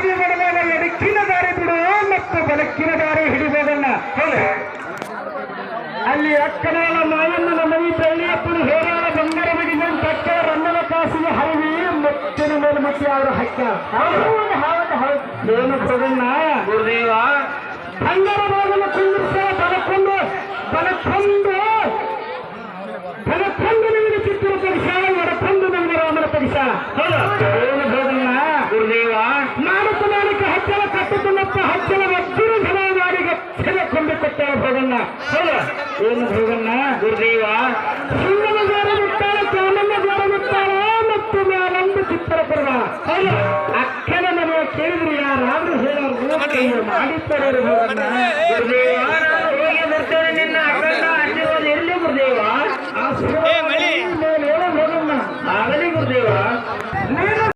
ಹಾದಿ ಬರುವಾಗ ಎಡಕ್ಕಿನ ದಾರಿ ಬಿಡು ಮತ್ತು ಬಲಕ್ಕಿನ ದಾರಿ ಹಿಡಿಬೋದನ್ನ. ಅಲ್ಲಿ ಅಕ್ಕನಾಳ ಮಾಯಣ್ಣನ ಮೈ ಬೆಳ್ಳಿಯಪ್ಪನ ಹೇರಾಳ ಬಂಗಾರ ಬಡಿದ ತಕ್ಕ ರನ್ನದ ಕಾಸಿಗೆ ಹರಿವಿ ಮುತ್ತಿನ ಮೇಲೆ ಮುತ್ತಿ ಅವರ ಹಕ್ಕ. ಏನು ಹೋಗಣ್ಣ ಗುರುದೇವ ಬಂಗಾರ ಬಾಗಲು ಕುಂದಿರ್ಸ ಬಲಕೊಂಡು ನಿಮಗೆ ಚಿತ್ತೂರು ಪಡಿಸ ಎಡಕೊಂಡು ನಮಗೆ ರಾಮನ ಪಡಿಸ. ಏನು ಹೋಗಣ್ಣ ಗುರುದೇವ ನಾಲ್ಕು ಹಚ್ಚಲ ಕಟ್ಟುಕೊಂಡಪ್ಪ ಹಚ್ಚಲ ವಜ್ರ ಜನ ನಾಡಿಗೆ ಕೊಂದು ಕೊಟ್ಟ ಹೋಗಣ್ಣ. ಏನು ಹೋಗಣ್ಣ ಗುರುದೇವ ಸಿಂಗನ ದ್ವಾರ ಬಿಟ್ಟಾಳ ಚಾಮಣ್ಣ ದ್ವಾರ ಬಿಟ್ಟಾಳ ಮತ್ತು ಮ್ಯಾಲೊಂದು ಚಿತ್ರಪುರ. ಅಕ್ಕನ ಮನೆ ಕೇಳಿದ್ರು ಯಾರಾದ್ರೂ ಹೇಳೋರು ಮಾಡಿದ್ದಾರೆ ಹೋಗಣ್ಣ ಗುರುದೇವ.